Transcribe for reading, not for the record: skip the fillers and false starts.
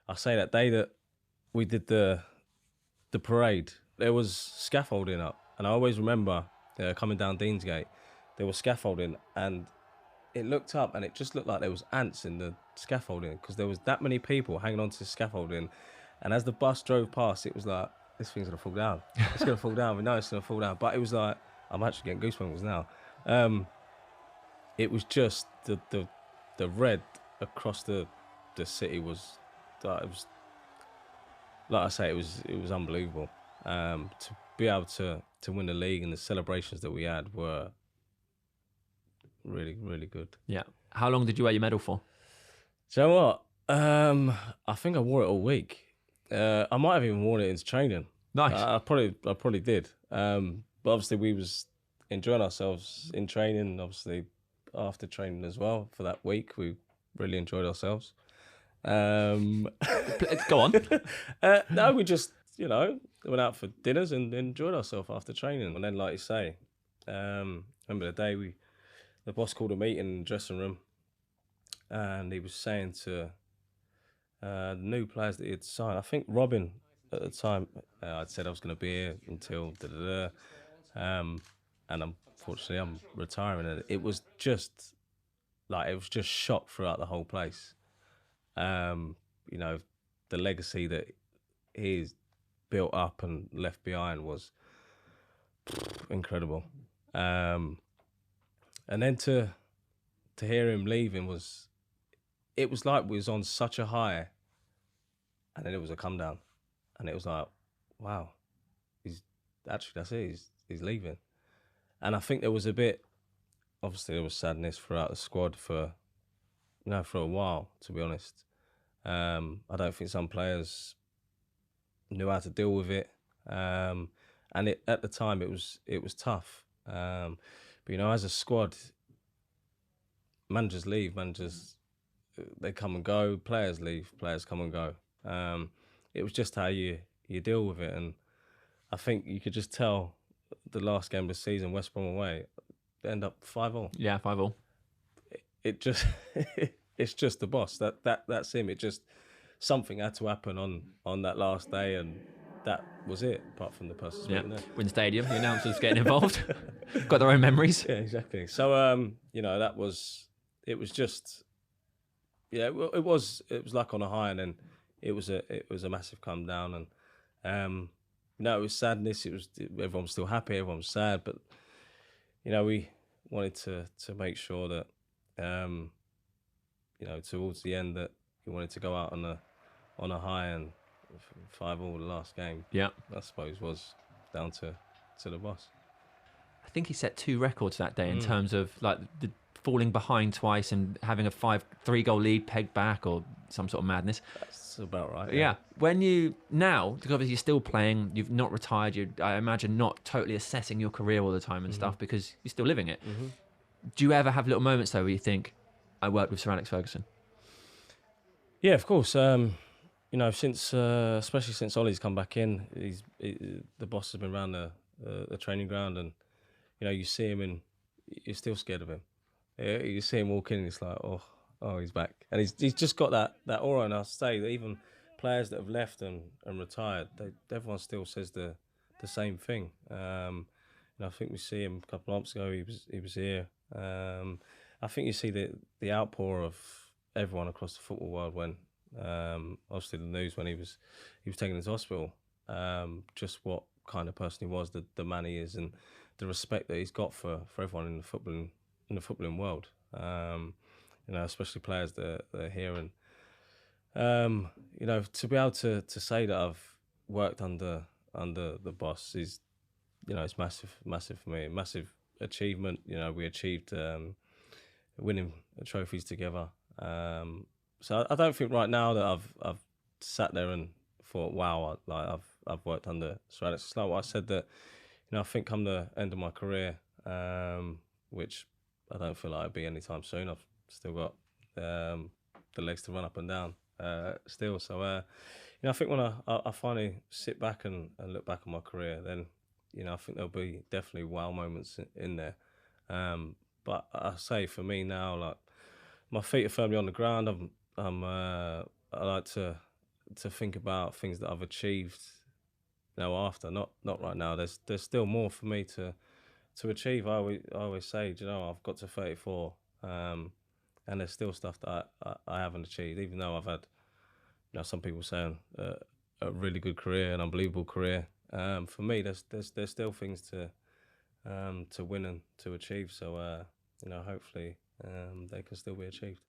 I say that day that we did the parade, there was scaffolding up, and I always remember coming down Deansgate, there was scaffolding, and it looked up, and it just looked like there was ants in the scaffolding because there was that many people hanging onto the scaffolding, and as the bus drove past, it was like, this thing's gonna fall down. It's gonna fall down. We know it's gonna fall down, but it was like, I'm actually getting goosebumps now. It was just the red across the city was, it was, like I say, it was unbelievable. To be able to win the league, and the celebrations that we had were really, really good. Yeah. How long did you wear your medal for? Do you know what? I think I wore it all week. I might have even worn it into training. Nice. I probably did. But obviously we was enjoying ourselves in training. Obviously after training as well for that week, we really enjoyed ourselves. Go on. No, we just, went out for dinners and enjoyed ourselves after training. And then, like you say, remember the day the boss called a meeting in the dressing room, and he was saying to the new players that he had signed. I think Robin at the time, I'd said I was going to be here until and unfortunately I'm retiring. And it was just shock throughout the whole place. The legacy that he's built up and left behind was incredible. And then to hear him leaving it was like we was on such a high, and then it was a come down, and it was like, wow, that's it, he's leaving. And I think there was obviously there was sadness throughout the squad for a while, to be honest. I don't think some players knew how to deal with it, and at the time it was tough. But as a squad, managers leave, they come and go. Players leave, players come and go. It was just how you deal with it, and I think you could just tell the last game of the season, West Brom away, they end up 5-5. Yeah, 5-5. It just it's just the boss. That's him. It just, something had to happen on that last day, and that was it. Apart from the person speaking there. Win Stadium, the announcers getting involved, got their own memories. Yeah, exactly. So it was just, it was like on a high, and then it was a massive come down, and it was sadness. Everyone was still happy, everyone was sad, but we wanted to make sure that towards the end, that we wanted to go out on a high, and 5-5 the last game. Yeah, I suppose was down to the boss. I think he set 2 records that day in terms of like the falling behind twice and having a 3-goal lead pegged back, or some sort of madness. That's about right. Yeah. When you now, because obviously you're still playing, you've not retired. I imagine not totally assessing your career all the time and stuff, because you're still living it. Mm-hmm. Do you ever have little moments though where you think, I worked with Sir Alex Ferguson? Yeah, of course. Since especially since Ollie's come back in, the boss has been around the training ground, and you see him and you're still scared of him. You see him walk in, and it's like, oh, he's back, and he's just got that aura. And I say that even players that have left and retired, everyone still says the same thing. I think we see him a couple of months ago. He was here. I think you see the outpour of everyone across the football world when obviously the news when he was taken into hospital. Just what kind of person he was, the man he is, and the respect that he's got for everyone in the footballing world. Especially players that are here, and to be able to say that I've worked under the boss is, it's massive for me, massive achievement. We achieved winning trophies together. So I don't think right now that I've sat there and thought, wow, I've worked under Sir Alex. It's like what I said, that I think come the end of my career, which I don't feel like it'll be anytime soon. I've still got the legs to run up and down still. So I think when I finally sit back and look back on my career, then I think there'll be definitely wow moments in there. But I say for me now, like, my feet are firmly on the ground. I like to to think about things that I've achieved, after, not right now. There's still more for me to achieve. I always say, I've got to 34, and there's still stuff that I haven't achieved, even though I've had, some people saying a really good career, an unbelievable career. For me, there's still things to win and to achieve. So hopefully they can still be achieved.